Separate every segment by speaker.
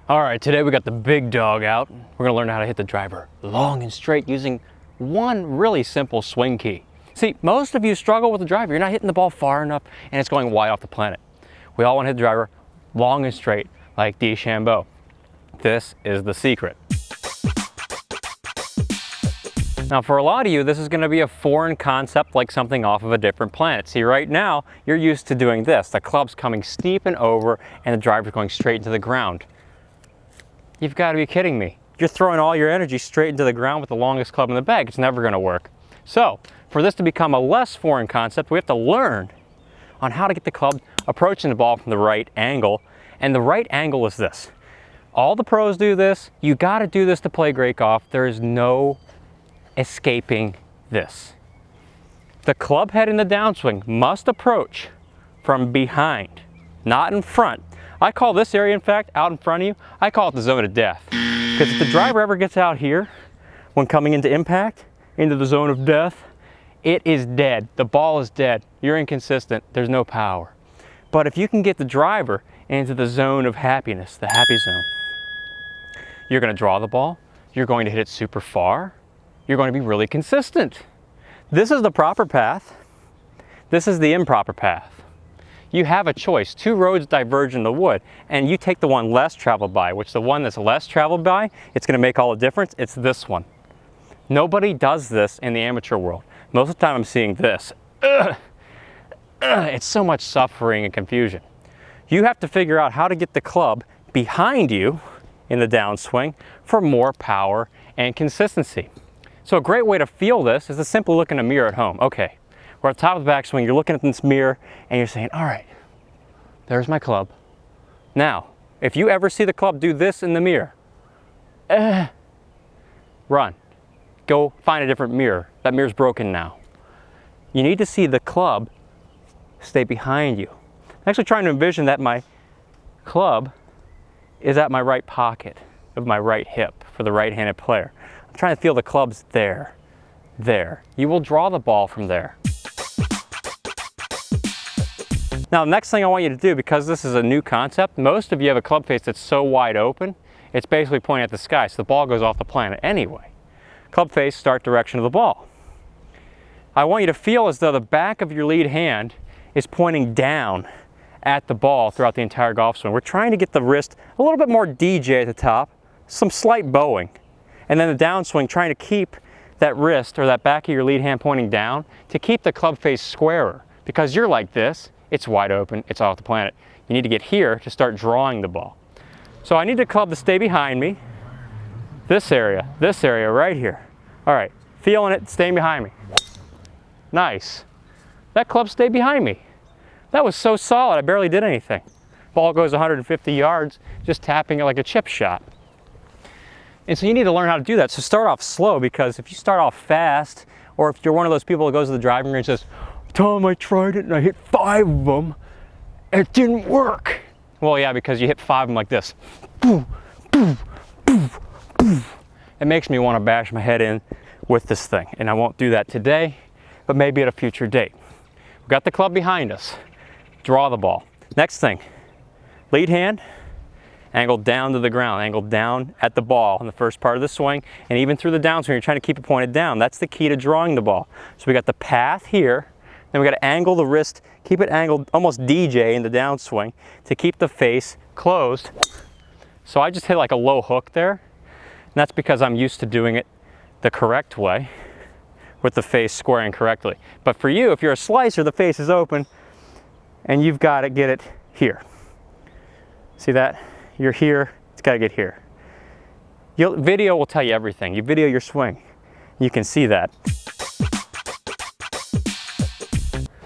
Speaker 1: All right, today we got the big dog out. We're gonna learn how to hit the driver long and straight using one really simple swing key. See, most of you struggle with the driver. You're not hitting the ball far enough and it's going wide off the planet. We all wanna hit the driver long and straight like DeChambeau. This is the secret. Now for a lot of you, this is gonna be a foreign concept, like something off of a different planet. See, right now, you're used to doing this. The club's coming steep and over and the driver's going straight into the ground. You've got to be kidding me. You're throwing all your energy straight into the ground with the longest club in the bag. It's never going to work. So, for this to become a less foreign concept, we have to learn on how to get the club approaching the ball from the right angle. And the right angle is this. All the pros do this. You got to do this to play great golf. There is no escaping this. The club head in the downswing must approach from behind, not in front. I call this area, in fact, out in front of you, I call it the zone of death. Because if the driver ever gets out here, when coming into impact, into the zone of death, it is dead. The ball is dead. You're inconsistent. There's no power. But if you can get the driver into the zone of happiness, the happy zone, you're going to draw the ball. You're going to hit it super far. You're going to be really consistent. This is the proper path. This is the improper path. You have a choice. Two roads diverge in the wood, and you take the one less traveled by, which the one that's less traveled by, it's going to make all the difference. It's this one. Nobody does this in the amateur world. Most of the time I'm seeing this. It's so much suffering and confusion. You have to figure out how to get the club behind you in the downswing for more power and consistency. So a great way to feel this is to simply look in a mirror at home. Okay. We're at the top of the backswing, you're looking at this mirror and you're saying, all right, there's my club. Now, if you ever see the club do this in the mirror, run. Go find a different mirror. That mirror's broken now. You need to see the club stay behind you. I'm actually trying to envision that my club is at my right pocket of my right hip for the right-handed player. I'm trying to feel the club's there. There. You will draw the ball from there. Now, the next thing I want you to do, because this is a new concept, most of you have a club face that's so wide open, it's basically pointing at the sky, so the ball goes off the planet anyway. Club face, start direction of the ball. I want you to feel as though the back of your lead hand is pointing down at the ball throughout the entire golf swing. We're trying to get the wrist a little bit more DJ at the top, some slight bowing, and then the downswing trying to keep that wrist or that back of your lead hand pointing down to keep the club face squarer. Because you're like this, it's wide open, it's off the planet. You need to get here to start drawing the ball. So I need the club to stay behind me. This area right here. All right, feeling it, staying behind me. Nice. That club stayed behind me. That was so solid, I barely did anything. Ball goes 150 yards, just tapping it like a chip shot. And so you need to learn how to do that. So start off slow, because if you start off fast, or if you're one of those people that goes to the driving range and says, Tom, I tried it and I hit 5 of them, it didn't work. Well, yeah, because you hit 5 of them like this. Boom, boom, boom, boom. It makes me want to bash my head in with this thing. And I won't do that today, but maybe at a future date. We've got the club behind us. Draw the ball. Next thing, lead hand, angled down to the ground, angled down at the ball in the first part of the swing, and even through the downswing, you're trying to keep it pointed down. That's the key to drawing the ball. So we got the path here, then we got to angle the wrist, keep it angled almost DJ in the downswing to keep the face closed. So I just hit like a low hook there, and that's because I'm used to doing it the correct way with the face squaring correctly. But for you, if you're a slicer, the face is open and you've got to get it here. See that? You're here, it's got to get here. Video will tell you everything. You video your swing, you can see that.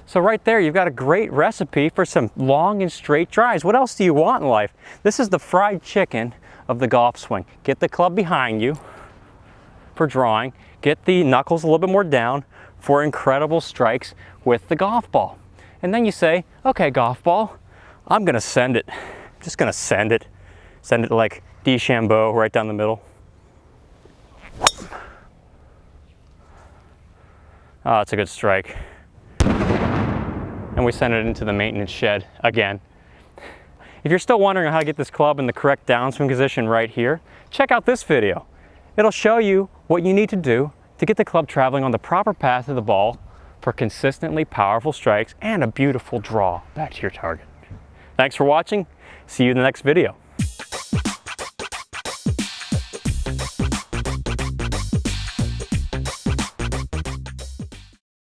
Speaker 1: So right there, you've got a great recipe for some long and straight drives. What else do you want in life? This is the fried chicken of the golf swing. Get the club behind you for drawing. Get the knuckles a little bit more down for incredible strikes with the golf ball. And then you say, okay, golf ball, I'm gonna send it. I'm just gonna send it. Send it like DeChambeau right down the middle. Oh, it's a good strike. And we send it into the maintenance shed again. If you're still wondering how to get this club in the correct downswing position right here, check out this video. It'll show you what you need to do to get the club traveling on the proper path of the ball for consistently powerful strikes and a beautiful draw back to your target. Thanks for watching. See you in the next video.